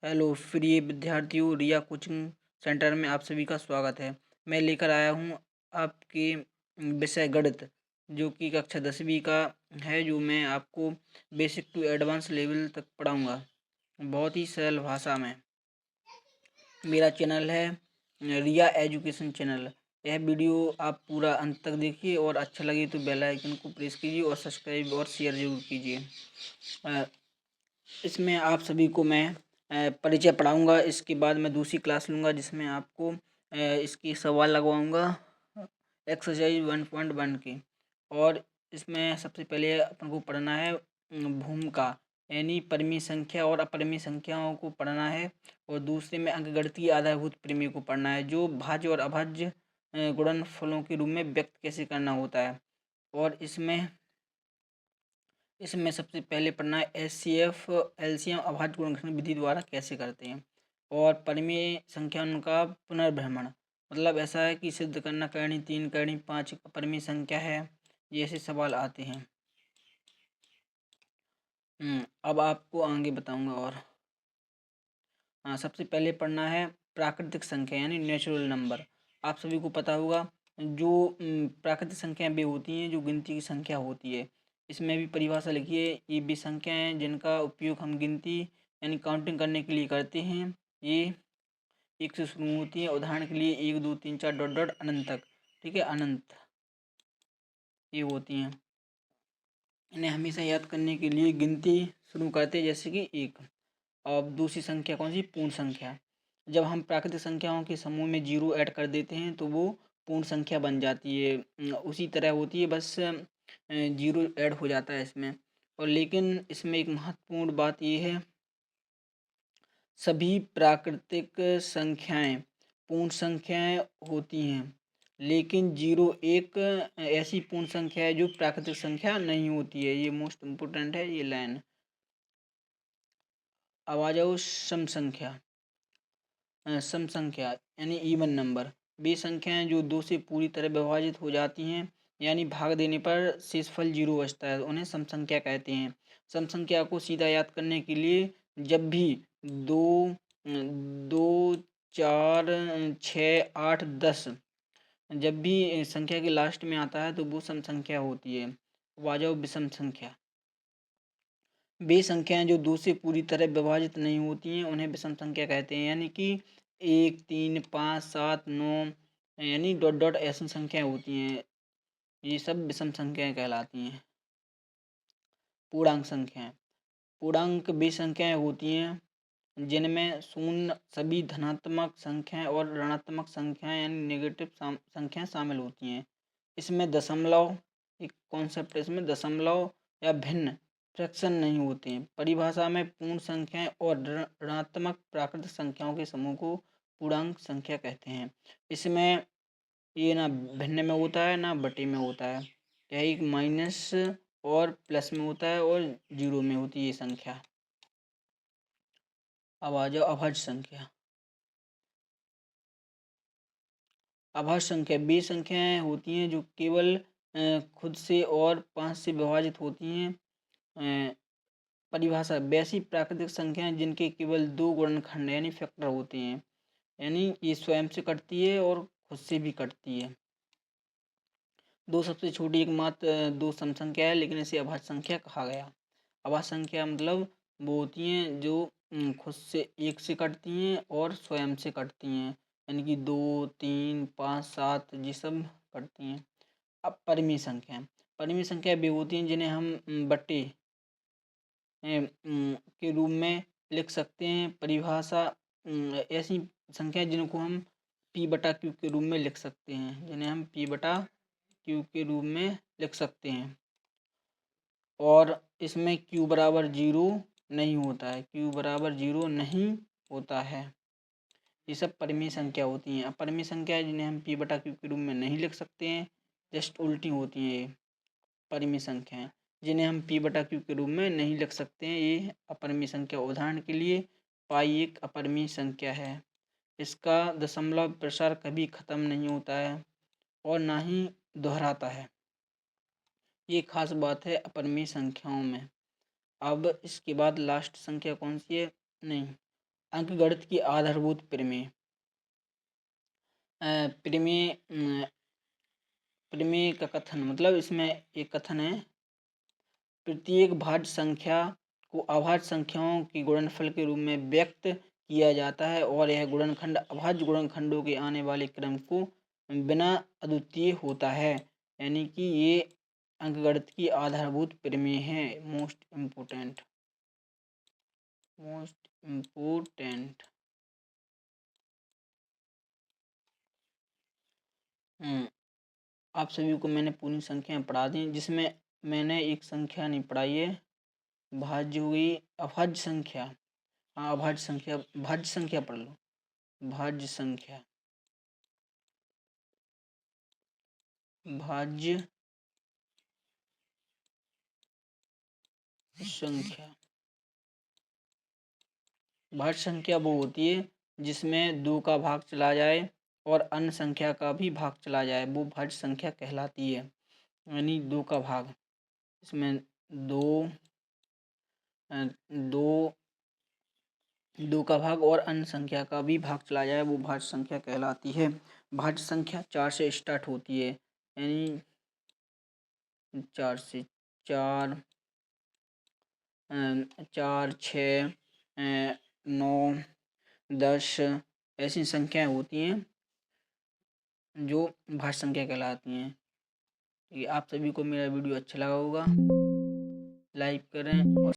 Hello प्रिय विद्यार्थियों, रिया coaching centre में आप सभी का स्वागत है। मैं लेकर आया हूँ आपके विषय गणित, जो कि कक्षा 10वीं का है, जो मैं आपको बेसिक टू एडवांस लेवल तक पढ़ाऊँगा बहुत ही सरल भाषा में। मेरा चैनल है रिया एजुकेशन चैनल। यह वीडियो आप पूरा अंत तक देखिए और अच्छा लगे तो बेल आइकन को प्रेस कीजिए और सब्सक्राइब और शेयर जरूर कीजिए। इसमें आप सभी को मैं परिचय पढ़ाऊँगा। इसके बाद मैं दूसरी क्लास लूँगा जिसमें आपको इसकी सवाल लगवाऊँगा एक्सरसाइज 1.1 की। और इसमें सबसे पहले अपन को पढ़ना है भूमिका, यानी परिमेय संख्या और अपरिमेय संख्याओं को पढ़ना है। और दूसरे में अंकगणितीय आधारभूत प्रमेय को पढ़ना है, जो भाज्य और अभाज्य गुणनफलों के रूप में व्यक्त कैसे करना होता है। और इसमें सबसे पहले पढ़ना है एचसीएफ एलसीएम अभाज्य गुणनखंड विधि द्वारा कैसे करते हैं। और परिमेय संख्या उनका पुनर्भ्रमण, मतलब ऐसा है कि सिद्ध करना करनी 3 करनी 5 परिमेय संख्या है, ये ऐसे सवाल आते हैं। अब आपको आगे बताऊंगा। और हाँ, सबसे पहले पढ़ना है प्राकृतिक संख्या यानी नेचुरल नंबर। आप सभी को पता होगा, जो प्राकृतिक संख्याएं भी होती हैं जो गिनती की संख्या होती है। इसमें भी परिभाषा लिखिए, ये भी संख्याएं जिनका उपयोग हम गिनती यानी काउंटिंग करने के लिए करते हैं। ये एक से शुरू होती है, उदाहरण के लिए 1 2 3 4 डॉट डॉट अनंत तक। ठीक है, अनंत ये होती हैं। इन्हें हमेशा याद करने के लिए गिनती शुरू करते हैं, जैसे कि 1। अब दूसरी संख्या कौन सी, पूर्ण संख्या। जब हम प्राकृतिक संख्याओं के समूह में जीरो ऐड कर देते हैं तो वो पूर्ण संख्या बन जाती है। उसी तरह होती है, बस जीरो ऐड हो जाता है इसमें। और लेकिन इसमें एक महत्वपूर्ण बात ये है, सभी प्राकृतिक संख्याएं पूर्ण संख्याएं होती हैं, लेकिन जीरो एक ऐसी पूर्ण संख्या है जो प्राकृतिक संख्या नहीं होती है। ये मोस्ट इम्पोर्टेंट है ये लाइन। अब आ जाओ सम संख्या। सम संख्या यानी इवन नंबर, वे संख्याएं जो 2 से पूरी तरह विभाजित हो जाती हैं, यानी भाग देने पर शेषफल जीरो बचता है, उन्हें सम संख्या कहते हैं। सम संख्या को सीधा याद करने के लिए जब भी 2 2 4 6 8 10 जब भी संख्या के लास्ट में आता है तो वो सम संख्या होती है। अब आ जाओ विषम संख्या। वे संख्याएं जो 2 से पूरी तरह विभाजित नहीं होती हैं उन्हें विषम संख्या कहते हैं, यानी कि 1 3 5 7 9 यानी डॉट डॉट ऐसी संख्याएं होती हैं, ये सब विषम संख्याएं कहलाती हैं। पूर्णांक संख्याएं, पूर्णांक वे संख्याएं होती हैं जिनमें शून्य, सभी धनात्मक संख्याएं और ऋणात्मक संख्याएं यानी नेगेटिव संख्याएं शामिल होती हैं। इसमें दशमलव एक कॉन्सेप्ट है, इसमें दशमलव या भिन्न फ्रैक्शन नहीं होते हैं। परिभाषा में पूर्ण संख्याएं और ऋणात्मक प्राकृतिक संख्याओं के समूह को पूर्णांक संख्या कहते हैं। इसमें ये ना भिन्न में होता है ना बटे में होता है, यह एक माइनस और प्लस में होता है और जीरो में होती है ये संख्या। अब आ जाओ अभाज्य संख्या। अभाज्य संख्या वे संख्याएं होती हैं जो केवल खुद से और 5 से विभाजित होती हैं। परिभाषा, वैसी प्राकृतिक संख्याएं जिनके केवल 2 गुणनखंड यानी फैक्टर होते हैं, यानी ये स्वयं से कटती है और खुद से भी कटती है। दो सबसे छोटी एकमात्र दो सम संख्या है, लेकिन इसे अभाज्य संख्या कहा गया। अभाज्य संख्या मतलब वो होती हैं जो खुद से एक से कटती हैं और स्वयं से कटती हैं, यानी कि 2 3 5 7 ये सब कटती हैं। अब परिमेय संख्या, परिमेय संख्या वे होती हैं जिन्हें हम बट्टे के रूप में लिख सकते हैं। परिभाषा, ऐसी संख्या जिनको हम पी बटा क्यू के रूप में लिख सकते हैं, जिन्हें हम पी बटा क्यू के रूप में लिख सकते हैं। और इसमें क्यू बराबर जीरो नहीं होता है, क्यू बराबर जीरो नहीं होता है। ये सब परिमेय संख्या होती हैं। अपरिमेय संख्या है जिन्हें हम पी बटा क्यू के रूप में नहीं लिख सकते हैं, जस्ट उल्टी होती हैं ये परिमेय संख्याएं, जिन्हें हम पी बटा क्यू के रूप में नहीं लिख सकते हैं, ये अपरिमेय संख्या। उदाहरण के लिए पाई एक अपरिमेय संख्या है, इसका दशमलव प्रसार कभी खत्म नहीं होता है और ना ही दोहराता है। ये खास बात है अपरिमेय संख्याओं में। अब इसके बाद लास्ट संख्या कौन सी है, नहीं अंकगणित की आधारभूत प्रमेय। प्रमेय प्रमेय का कथन मतलब इसमें एक कथन है, प्रत्येक भाज्य संख्या को अभाज्य संख्याओं के गुणनफल के रूप में व्यक्त किया जाता है और यह गुणनखंड अभाज्य गुणनखंडों के आने वाले क्रम को बिना अद्वितीय होता है। यानी कि ये अंकगणित की आधारभूत प्रमेय है। मोस्ट इम्पोर्टेंट आप सभी को मैंने पूरी संख्याएं पढ़ा दी, जिसमें मैंने एक संख्या नहीं पढ़ाई है, भाज्य हुई अभाज्य संख्या। हाँ, अभाज्य संख्या, भाज्य संख्या पढ़ लो। भाज्य संख्या, भाज्य संख्या, भाज्य संख्या वो होती है जिसमें 2 का भाग चला जाए और अन्य संख्या का भी भाग चला जाए, वो भाज्य संख्या कहलाती है। यानी 2 का भाग, इसमें दो दो दो का भाग और अन्य संख्या का भी भाग चला जाए, वो भाज्य संख्या कहलाती है। भाज्य संख्या 4 से स्टार्ट होती है, यानी 4 से 4, 4, 6, 9, 10 ऐसी संख्याएं होती हैं जो भाज्य संख्या कहलाती हैं। ये आप सभी को मेरा वीडियो अच्छा लगा होगा, लाइक करें और